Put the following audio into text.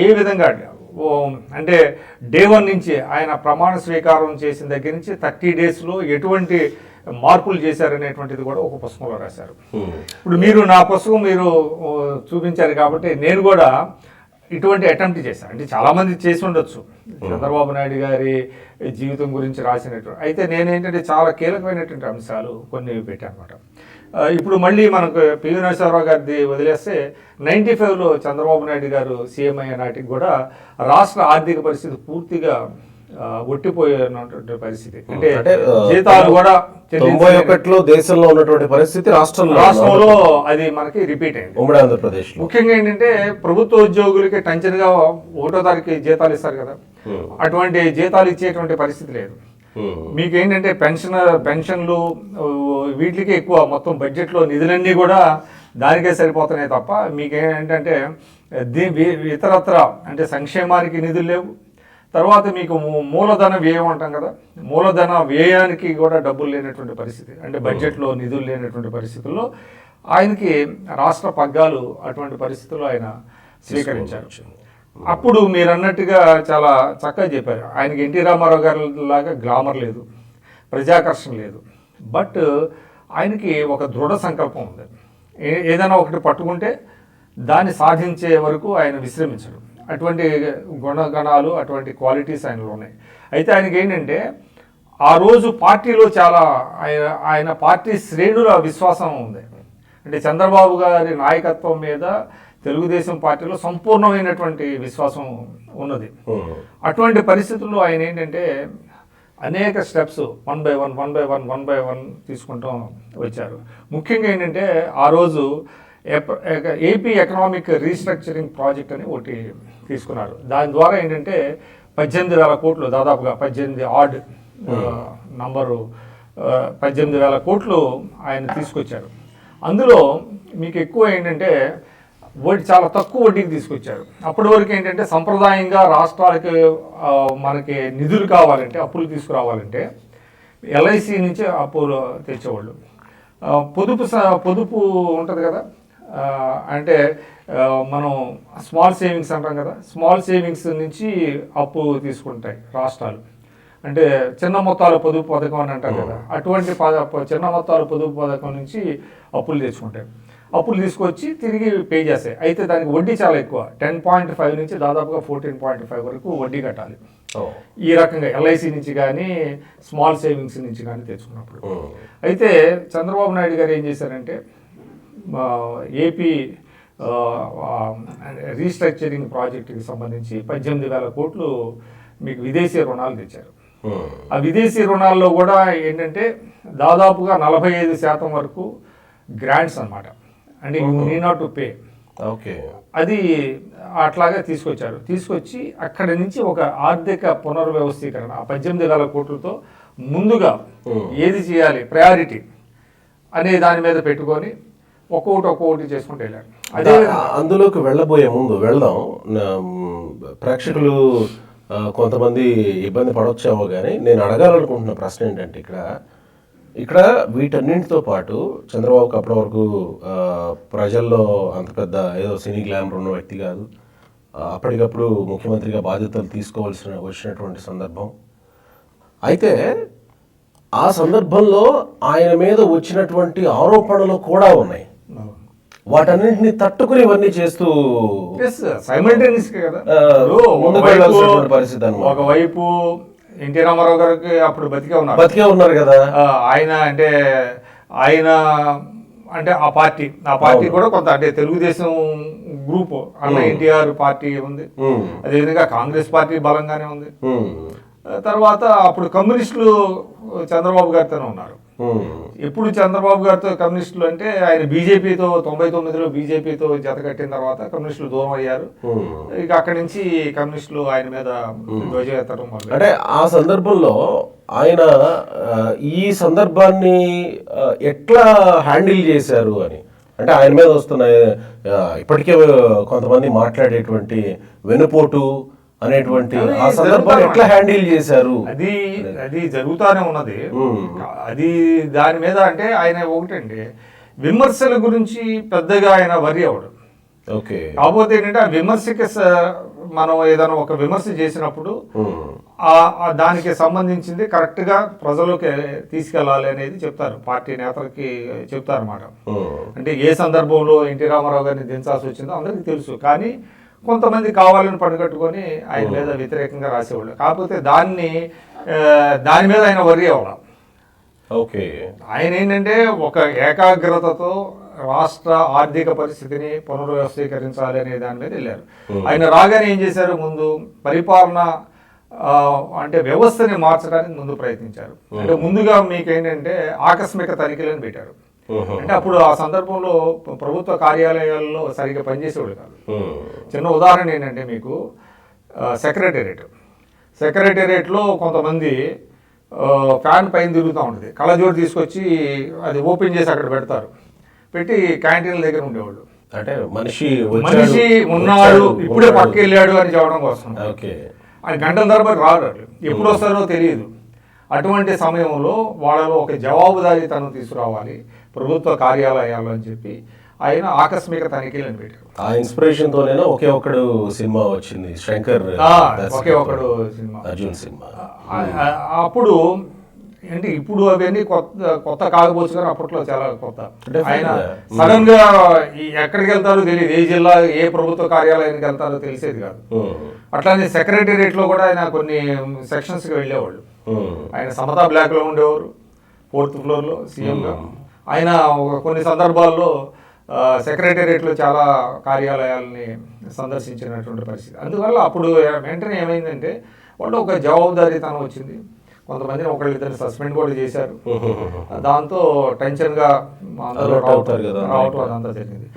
ఏ విధంగా అంటే డే 1 నుంచి ఆయన ప్రమాణ స్వీకారం చేసిన దగ్గర నుంచి 30 డేస్లో ఎటువంటి మార్పులు చేశారనేటువంటిది కూడా ఒక పుస్తకంలో రాశారు. ఇప్పుడు మీరు నా పుస్తకం మీరు చూపించారు కాబట్టి నేను కూడా ఇటువంటి అటెంప్ట్ చేశాను. అంటే చాలామంది చేసి ఉండొచ్చు చంద్రబాబు నాయుడు గారి జీవితం గురించి రాసినటువంటి. అయితే నేనేంటంటే చాలా కీలకమైనటువంటి అంశాలు కొన్ని పెట్టాను అనమాట. ఇప్పుడు మళ్ళీ మనకు పివి నరసింహారావు గారిది వదిలేస్తే 95లో చంద్రబాబు నాయుడు గారు సీఎం అయ్యే నాటికి కూడా రాష్ట్ర ఆర్థిక పరిస్థితి పూర్తిగా ఒట్టిపోయినటువంటి పరిస్థితి. అంటే జీతాలు కూడా 91లో దేశంలో ఉన్నటువంటి పరిస్థితి రాష్ట్రంలో అది మనకి రిపీట్ అయింది. ఉమ్మడి ఆంధ్రప్రదేశ్ ముఖ్యంగా ఏంటంటే ప్రభుత్వ ఉద్యోగులకి టెన్షన్గా 1వ తారీఖు జీతాలు ఇస్తారు కదా, అటువంటి జీతాలు ఇచ్చేటువంటి పరిస్థితి లేదు. మీకు ఏంటంటే పెన్షన్లు వీటికి ఎక్కువ మొత్తం బడ్జెట్లో నిధులన్నీ కూడా దానికే సరిపోతున్నాయి తప్ప మీకేంటంటే ఇతరత్ర అంటే సంక్షేమానికి నిధులు లేవు. తర్వాత మీకు మూలధన వ్యయం అంటాం కదా, మూలధన వ్యయానికి కూడా డబ్బులు లేనటువంటి పరిస్థితి, అంటే బడ్జెట్లో నిధులు లేనటువంటి పరిస్థితుల్లో ఆయనకి రాష్ట్ర పగ్గాలు అటువంటి పరిస్థితుల్లో ఆయన స్వీకరించారు. అప్పుడు మీరు అన్నట్టుగా చాలా చక్కగా చెప్పారు. ఆయనకి ఎన్టీ రామారావు గారి లాగా గ్లామర్ లేదు, ప్రజాకర్షణ లేదు, బట్ ఆయనకి ఒక దృఢ సంకల్పం ఉంది. ఏదైనా ఒకటి పట్టుకుంటే దాన్ని సాధించే వరకు ఆయన విశ్రమించడు. అటువంటి గుణగణాలు అటువంటి క్వాలిటీస్ ఆయనలో ఉన్నాయి. అయితే ఆయనకి ఏంటంటే ఆ రోజు పార్టీలో చాలా ఆయన పార్టీ శ్రేణుల విశ్వాసం ఉంది. అంటే చంద్రబాబు గారి నాయకత్వం మీద తెలుగుదేశం పార్టీలో సంపూర్ణమైనటువంటి విశ్వాసం ఉన్నది. అటువంటి పరిస్థితుల్లో ఆయన ఏంటంటే అనేక స్టెప్స్ 1 by 1 తీసుకుంటూ వచ్చారు. ముఖ్యంగా ఏంటంటే ఆ రోజు ఏపీ ఎకనామిక్ రీస్ట్రక్చరింగ్ ప్రాజెక్ట్ అని ఒకటి తీసుకున్నారు. దాని ద్వారా ఏంటంటే 18,000 కోట్లు, దాదాపుగా 18 ఆడ్ నంబరు 18,000 కోట్లు ఆయన తీసుకొచ్చారు. అందులో మీకు ఎక్కువ ఏంటంటే చాలా తక్కువ వడ్డీకి తీసుకొచ్చారు. అప్పటి వరకు ఏంటంటే సంప్రదాయంగా రాష్ట్రాలకి మనకి నిధులు కావాలంటే, అప్పులు తీసుకురావాలంటే ఎల్ఐసి నుంచి అప్పులు తెచ్చేవాళ్ళు. పొదుపు ఉంటుంది కదా, అంటే మనం స్మాల్ సేవింగ్స్ అంటాం కదా, స్మాల్ సేవింగ్స్ నుంచి అప్పు తీసుకుంటాయి రాష్ట్రాలు. అంటే చిన్న మొత్తాల పొదుపు పథకం అని అంటారు కదా, అటువంటి చిన్న మొత్తాల పొదుపు పథకం నుంచి అప్పులు తెచ్చుకుంటాయి. అప్పులు తీసుకొచ్చి తిరిగి పే చేస్తాయి. అయితే దానికి వడ్డీ చాలా ఎక్కువ, 10.5 నుంచి దాదాపుగా 14.5 వరకు వడ్డీ కట్టాలి. ఈ రకంగా ఎల్ఐసి నుంచి కానీ స్మాల్ సేవింగ్స్ నుంచి కానీ తెచ్చుకున్నప్పుడు. అయితే చంద్రబాబు నాయుడు గారు ఏం చేశారంటే ఏపీ రీస్ట్రక్చరింగ్ ప్రాజెక్టుకి సంబంధించి 18,000 కోట్లు మీకు విదేశీ రుణాలు తెచ్చారు. ఆ విదేశీ రుణాల్లో కూడా ఏంటంటే దాదాపుగా 45% వరకు గ్రాంట్స్ అన్నమాట, అంటే you need not to pay. Okay, అది అట్లాగే తీసుకొచ్చి అక్కడి నుంచి ఒక ఆర్థిక పునర్వ్యవస్థీకరణ ఆ 18,000 కోట్లతో ముందుగా ఏది చేయాలి ప్రయారిటీ అనే దాని మీద పెట్టుకొని ఒక్కొక్కటి చేసుకుంటూ వెళ్ళారు. అదే అందులోకి వెళ్ళబోయే ముందు వెళ్దాం. ప్రేక్షకులు కొంతమంది ఇబ్బంది పడవచ్చేమో కానీ నేను అడగాలనుకుంటున్న ప్రశ్న ఏంటంటే ఇక్కడ వీటన్నింటితో పాటు చంద్రబాబుకి అప్పటి వరకు ప్రజల్లో అంత పెద్ద ఏదో సినీ గ్లామర్ ఉన్న వ్యక్తి కాదు. అప్పటికప్పుడు ముఖ్యమంత్రిగా బాధ్యతలు వచ్చినటువంటి సందర్భం. అయితే ఆ సందర్భంలో ఆయన మీద వచ్చినటువంటి ఆరోపణలు కూడా ఉన్నాయి. వాటన్నింటినీ తట్టుకుని ఇవన్నీ చేస్తూ పరిస్థితి. ఒకవైపు ఎన్టీ రామారావు గారికి అప్పుడు బతికే ఉన్నారు కదా ఆయన, అంటే ఆ పార్టీ కూడా కొంత అంటే తెలుగుదేశం గ్రూప్ అన్న ఎన్టీఆర్ పార్టీ ఉంది, అదేవిధంగా కాంగ్రెస్ పార్టీ బలంగానే ఉంది. తర్వాత అప్పుడు కమ్యూనిస్టులు చంద్రబాబు గారితోనే ఉన్నారు. ఎప్పుడు చంద్రబాబు గారితో కమ్యూనిస్టులు అంటే ఆయన బీజేపీతో 99లో బీజేపీతో జత కట్టిన తర్వాత కమ్యూనిస్టులు దూరం అయ్యారు. ఇక అక్కడి నుంచి కమ్యూనిస్టులు ఆయన మీద ధ్వజమెత్తడం మొదలు. అంటే ఆ సందర్భంలో ఆయన ఈ సందర్భాన్ని ఎట్లా హ్యాండిల్ చేశారు అని, అంటే ఆయన మీద వస్తున్న ఇప్పటికే కొంతమంది మాట్లాడేటువంటి వెనుపోటు అనేటువంటి ఆ సందర్భాన్ని ఎట్లా హ్యాండిల్ చేశారు అది జరుగుతానే ఉన్నది. అది దాని మీద అంటే ఆయన ఒకటండి విమర్శల గురించి పెద్దగా ఆయన వరి అవడు. ఓకే. కాకపోతే ఏంటంటే ఆ విమర్శకి మనం ఏదైనా ఒక విమర్శ చేసినప్పుడు దానికి సంబంధించింది కరెక్ట్గా ప్రజలకు తీసుకెళ్ళాలి అనేది చెప్తారు, పార్టీ నేతలకి చెప్తారు అన్నమాట. అంటే ఏ సందర్భంలో ఎన్టీ రామారావు గారిని దించాల్సి వచ్చిందో అందరికీ తెలుసు, కానీ కొంతమంది కావాలని పనిగట్టుకొని ఆయన మీద వ్యతిరేకంగా రాసేవాళ్ళు. కాకపోతే దాని మీద ఆయన వర్రీ అవ్వాలి. ఓకే. ఆయన ఏంటంటే ఒక ఏకాగ్రతతో రాష్ట్ర ఆర్థిక పరిస్థితిని పునర్వ్యవస్థీకరించాలి అనే దాని మీద వెళ్ళారు. ఆయన రాగానే ఏం చేశారు, ముందు పరిపాలన అంటే వ్యవస్థని మార్చడానికి ముందు ప్రయత్నించారు. అంటే ముందుగా మీకు ఏంటంటే ఆకస్మిక తనిఖీలను పెట్టారు. అంటే అప్పుడు ఆ సందర్భంలో ప్రభుత్వ కార్యాలయాల్లో సరిగ్గా పనిచేసేవాళ్ళు కాదు. చిన్న ఉదాహరణ ఏంటంటే మీకు సెక్రటేరియట్లో కొంతమంది ఫ్యాన్ పైన తిరుగుతూ ఉంటుంది, కళ్ళజోడు తీసుకొచ్చి అది ఓపెన్ చేసి అక్కడ పెడతారు, పెట్టి క్యాంటీన్ల దగ్గర ఉండేవాళ్ళు. అంటే మనిషి ఉన్నాడు ఇప్పుడే పక్క వెళ్ళాడు అని చెప్పడం కోసం. ఆయన గంటల తరబడి రారు, ఎప్పుడు వస్తారో తెలియదు. అటువంటి సమయంలో వాళ్ళలో ఒక జవాబుదారీతనం తీసుకురావాలి ప్రభుత్వ కార్యాలయాల్లో అని చెప్పి ఆయన ఆకస్మిక తనిఖీలను పెట్టారు. ఆ ఇన్స్పిరేషన్ తోనే ఒకే ఒకడు సినిమా వచ్చింది, శంకర్ ఒకే ఒకడు సినిమా, అర్జున్ సినిమా. అప్పుడు ఏంటి ఇప్పుడు అవన్నీ కొత్త కాకపోవచ్చు కానీ అప్పట్లో చాలా కొత్త. ఆయన సడన్ గా ఎక్కడికి వెళ్తారో తెలియదు, ఏ జిల్లా ఏ ప్రభుత్వ కార్యాలయానికి వెళ్తారో తెలిసేది కాదు. అట్లానే సెక్రటేరియట్ లో కూడా ఆయన కొన్ని సెక్షన్స్ కి వెళ్ళేవాళ్ళు. ఆయన సమతా బ్లాక్ లో ఉండేవారు, 4th floor లో సీఎంగా. ఆయన కొన్ని సందర్భాల్లో సెక్రటేరియట్లో చాలా కార్యాలయాలని సందర్శించినటువంటి పరిస్థితి. అందువల్ల అప్పుడు వెంటనే ఏమైందంటే వాళ్ళు ఒక జవాబుదారీతనం వచ్చింది. కొంతమందిని ఒకళ్ళిద్దరిని సస్పెండ్ కూడా చేశారు. దాంతో టెన్షన్గా అందరూ రావటం అదంతా జరిగింది.